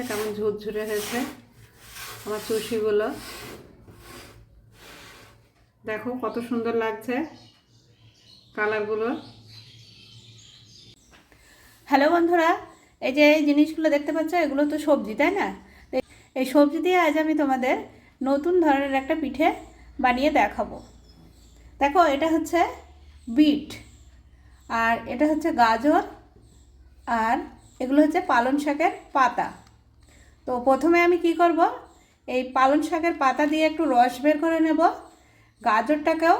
কেমন ঝুরঝুরে হয়েছে আমার চুষিগুলো। দেখো কত সুন্দর লাগছে কালারগুলো। হ্যালো বন্ধুরা, এই যে এই জিনিসগুলো দেখতে পাচ্ছ, এগুলো তো সবজি, তাই না? এই সবজি দিয়ে আজ আমি তোমাদের নতুন ধরনের একটা পিঠে বানিয়ে দেখাবো। দেখো, এটা হচ্ছে বিট, আর এটা হচ্ছে গাজর, আর এগুলো হচ্ছে পালং শাকের পাতা। তো প্রথমে আমি কি করব, এই পালং শাকের পাতা দিয়ে একটু রস বের করে নেব, গাজরটাকেও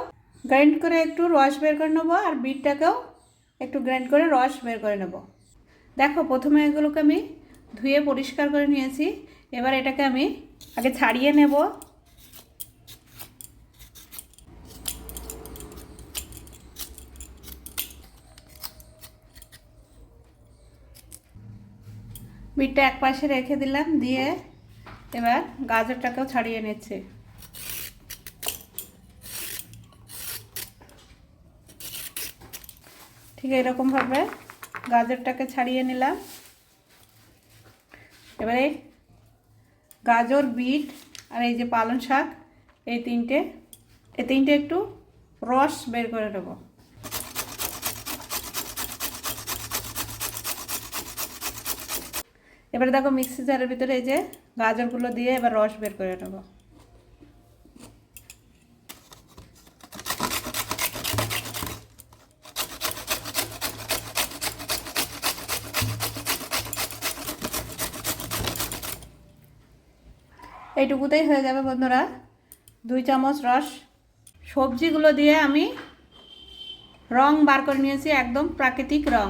গ্রাইন্ড করে একটু রস বের করে নেব, আর বিটটাকেও একটু গ্রাইন্ড করে রস বের করে নেব। দেখো, প্রথমে এগুলোকে আমি ধুয়ে পরিষ্কার করে নিয়েছি। এবার এটাকে আমি আগে ছাড়িয়ে নেব। বিটটা এক পাশে রেখে দিলাম, দিয়ে এবার গাজরটাকেও ছাড়িয়ে নিচ্ছি। ঠিক এরকমভাবে গাজরটাকে ছাড়িয়ে নিলাম। এবারে গাজর, বিট আর এই যে পালং শাক, এই তিনটে একটু রস বের করে নেব। এবারে দেখো, মিক্সি জারের ভিতরে এই যে গাজরগুলো দিয়ে এবার রস বের করে নেব। এইটুকুতেই হয়ে যাবে বন্ধুরা, 2 চামচ রস। সবজিগুলো দিয়ে আমি রং বার করে নিয়েছি, একদম প্রাকৃতিক রং।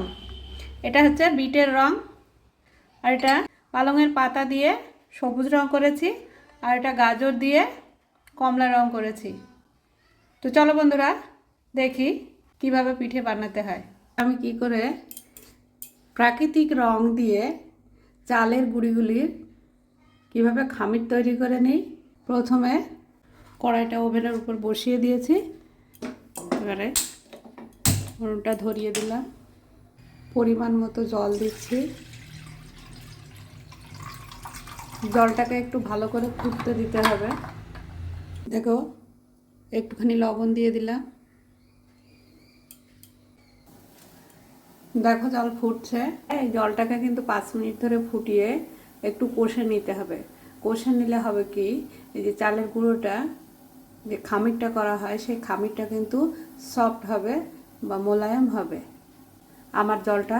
এটা হচ্ছে বিটের রং, আর এটা পালংয়ের পাতা দিয়ে সবুজ রং করেছি, আর এটা গাজর দিয়ে কমলা রং করেছি। তো চলো বন্ধুরা, দেখি কিভাবে পিঠে বানাতে হয়। আমি কি করে প্রাকৃতিক রং দিয়ে চালের গুঁড়িগুলির কিভাবে খামির তৈরি করে নিই। প্রথমে কড়াইটা ওভেনের উপর বসিয়ে দিয়েছি, এবারে উনুনটা ধরিয়ে দিলাম, পরিমাণ মতো জল দিচ্ছি। জলটাকে একটু ভালো করে ফুটতে দিতে হবে। দেখো, একটুখানি লবণ দিয়ে দিলাম। দেখো, জল ফুটছে। এই জলটাকে কিন্তু 5 মিনিট ধরে ফুটিয়ে একটু কষে নিতে হবে। কষে নিলে হবে কি, এই যে চালের গুঁড়োটা যে খামিরটা করা হয়, সেই খামিরটা কিন্তু সফট হবে বা মোলায়েম হবে। আমার জলটা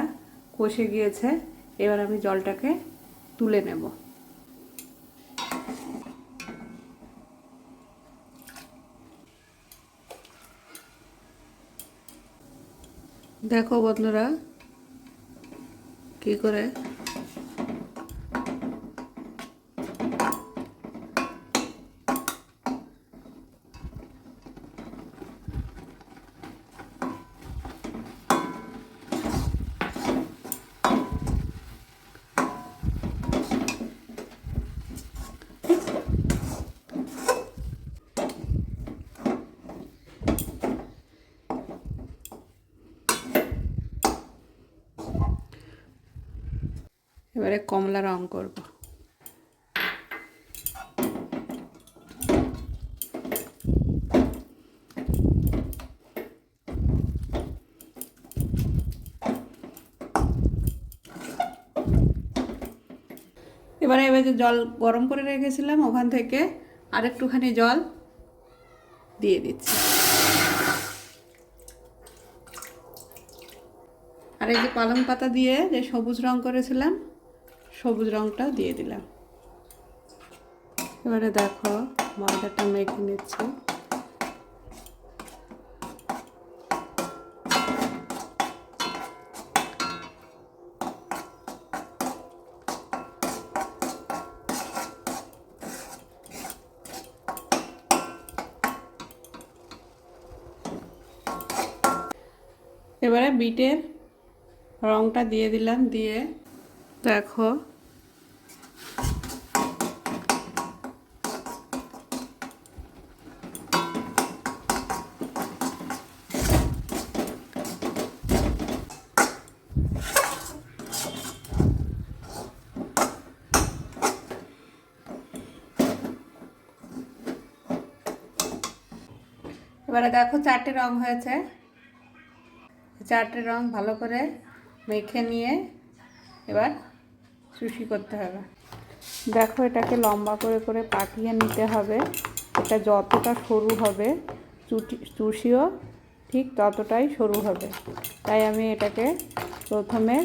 কষে গিয়েছে, এবার আমি জলটাকে তুলে নেব। দেখো বন্ধুরা কি করে এবারে কমলা রং করব। এবারে যে জল গরম করে রেখেছিলাম, ওখান থেকে আরেকটুখানি জল দিয়ে দিচ্ছি। আর এই যে পালং পাতা দিয়ে যে সবুজ রং করেছিলাম, সবুজ রংটা দিয়ে দিলাম। এবারে দেখো, ময়দাটা মেখে নিচ্ছি। এবারে বিটের রংটা দিয়ে দিলাম, দিয়ে দেখো এবারে দেখো 4টে রং হয়েছে। 4টে রং ভালো করে মেখে নিয়ে এবার সুশি করতে হবে। দেখো এটাকে লম্বা করে করে পাকিয়ে নিতে হবে। এটা যতটা সরু হবে চুষিও ঠিক ততটাই সরু হবে। তাই আমি এটাকে প্রথমে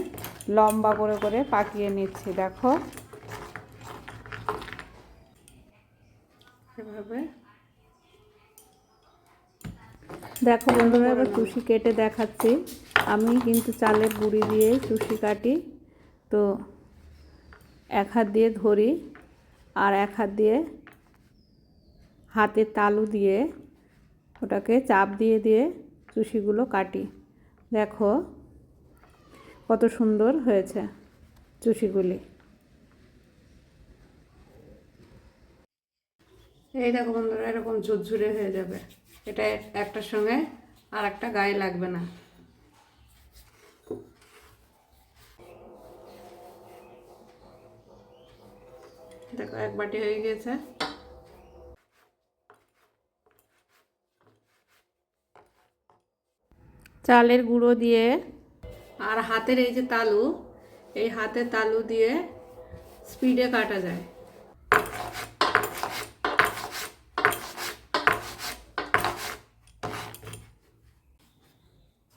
লম্বা করে করে পাকিয়ে নিচ্ছি। দেখো এভাবে। দেখো বন্ধুরা, এবার চুষি কেটে দেখাচ্ছি। আমি কিন্তু চালের গুঁড়ি দিয়ে চুষি কাটি। তো এক হাত দিয়ে ধরি আর এক হাত দিয়ে হাতের তালু দিয়ে ওটাকে চাপ দিয়ে দিয়ে চুষিগুলো কাটি। দেখো কত সুন্দর হয়েছে চুষিগুলি। এই দেখো বন্ধুরা, এরকম ঝুরঝুরে হয়ে যাবে। এটা একটার সঙ্গে আর একটা গায়ে লাগবে না। দেখো এক বাটি হয়ে গেছে। চালের গুঁড়ো দিয়ে আর হাতের এই যে তালু, এই হাতের তালু দিয়ে স্পিডে কাটা যায়।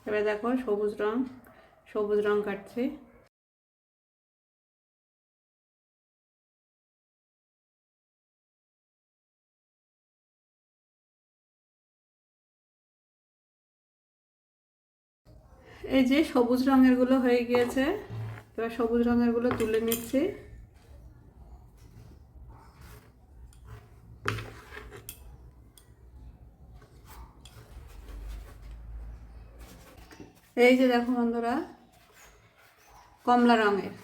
এবার দেখো সবুজ রং কাটছি। এই যে সবুজ রঙের গুলো হয়ে গিয়েছে। এবার সবুজ রঙের গুলো তুলে নিচ্ছি। এই যে দেখো বন্ধুরা, কমলা রঙের।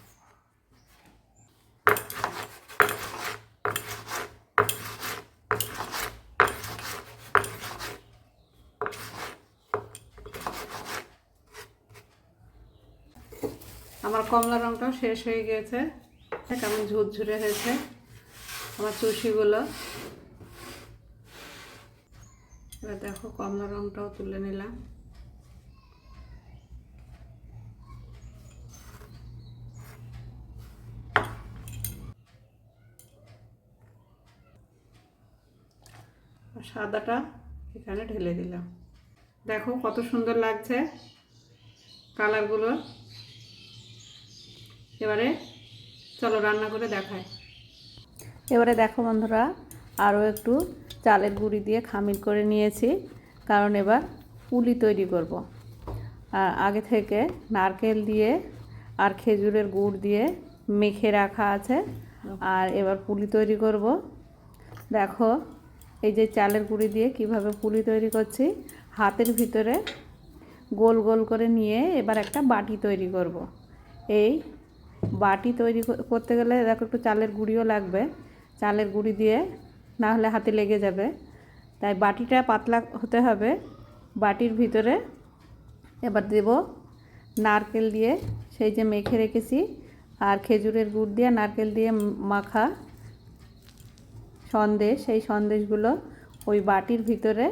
আমার কমলা রঙটাও শেষ হয়ে গিয়েছে। কেমন ঝুরঝুরে হয়েছে আমার চুষিগুলো। এবার দেখো কমলা রঙটাও তুলে নিলাম। সাদাটা এখানে ঢেলে দিলাম। দেখো কত সুন্দর লাগছে কালারগুলো। এবারে চলো রান্না করে দেখাই। এবারে দেখো বন্ধুরা, আরও একটু চালের গুঁড়ি দিয়ে খামির করে নিয়েছি, কারণ এবার পুলি তৈরি করব। আর আগে থেকে নারকেল দিয়ে আর খেজুরের গুড় দিয়ে মেখে রাখা আছে। আর এবার পুলি তৈরি করব। দেখো এই যে চালের গুঁড়ি দিয়ে কিভাবে পুলি তৈরি করছি। হাতের ভিতরে গোল গোল করে নিয়ে এবার একটা বাটি তৈরি করব। এই বাটি তৈরি করতে গেলে দেখো একটু চালের গুঁড়িও লাগবে। চালের গুঁড়ি দিয়ে না হলে হাতে লেগে যাবে। তাই বাটিটা পাতলা হতে হবে। বাটির ভিতরে এবার দেব নারকেল দিয়ে সেই যে মেখে রেখেছি আর খেজুরের গুড় দিয়ে নারকেল দিয়ে মাখা সন্দেশ। সেই সন্দেশগুলো ওই বাটির ভিতরে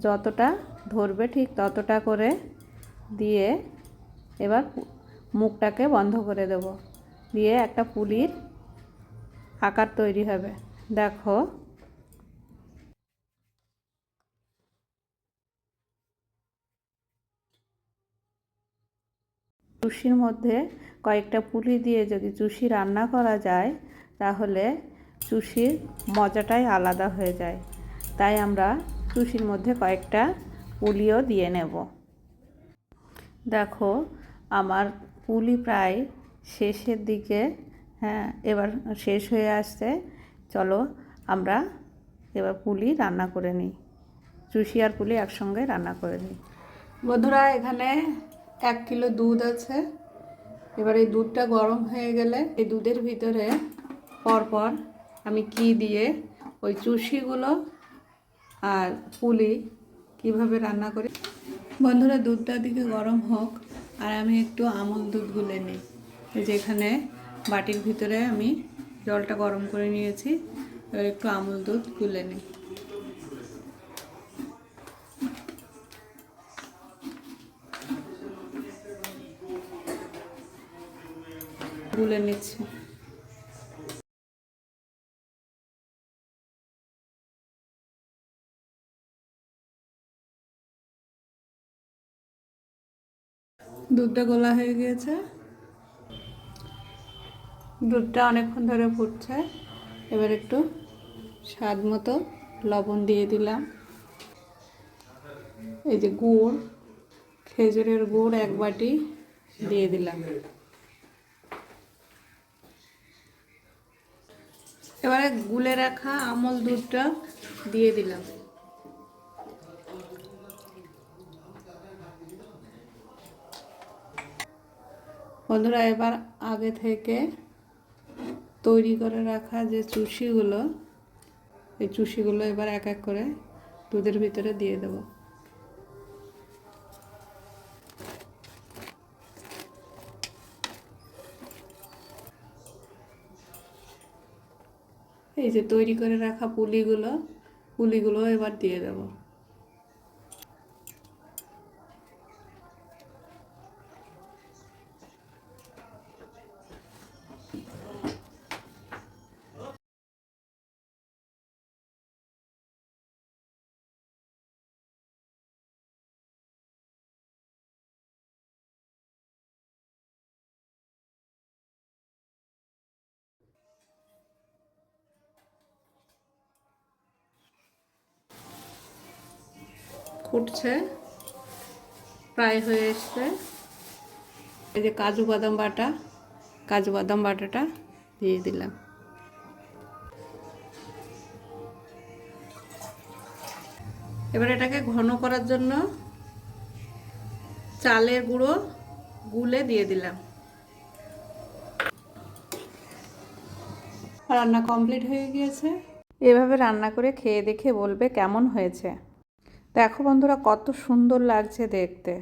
যতটা ধরবে ঠিক ততটা করে দিয়ে এবার মুখটাকে বন্ধ করে দেব। দিয়ে একটা পুলির আকার তৈরি হবে। দেখো চুষির মধ্যে কয়েকটা পুলি দিয়ে যদি চুষি রান্না করা যায় তাহলে চুষির মজাটাই আলাদা হয়ে যায়। তাই আমরা চুষির মধ্যে কয়েকটা পুলিও দিয়ে নেব। দেখো আমার পুলি প্রায় শেষের দিকে। হ্যাঁ, এবার শেষ হয়ে আসছে। চলো আমরা এবার পুলি রান্না করে নিই। চুষি আর পুলি একসঙ্গে রান্না করে নিই। বন্ধুরা, এখানে 1 কিলো দুধ আছে। এবার এই দুধটা গরম হয়ে গেলে এই দুধের ভিতরে পরপর আমি কি দিয়ে ওই চুষিগুলো আর পুলি কিভাবে রান্না করি। বন্ধুরা, দুধটা দিকে গরম হোক আর আমি একটু আমুল দুধ গুলে নিই। যেখানে বাটির ভিতরে আমি জলটা গরম করে নিয়েছি। এবার একটু আমুল দুধ গুলে নিই। গুলে নিচ্ছি। দুধটা গোলা হয়ে গিয়েছে, দুধটা অনেকক্ষণ ধরে ফুটছে। এবার একটু স্বাদ মতো লবণ দিয়ে দিলাম। এই যে গুড়, খেজুরের গুড় 1 বাটি দিয়ে দিলাম। এবারে গুলে রাখা আমল দুধটা দিয়ে দিলাম। বন্ধুরা, এবার আগে থেকে তৈরি করে রাখা যে চুষিগুলো, এই চুষিগুলো এবার এক এক করে দুধের ভিতরে দিয়ে দেব। এই যে তৈরি করে রাখা পুলিগুলো এবার দিয়ে দেব। ফুটছে, প্রায় হয়ে এসছে। এই যে কাজু বাদাম বাটাটা দিয়ে দিলাম। এবার এটাকে ঘন করার জন্য চালের গুঁড়ো গুলে দিয়ে দিলাম। রান্না কমপ্লিট হয়ে গিয়েছে। এভাবে রান্না করে খেয়ে দেখে বলবে কেমন হয়েছে। দেখো বন্ধুরা, কত সুন্দর লাগছে দেখতে।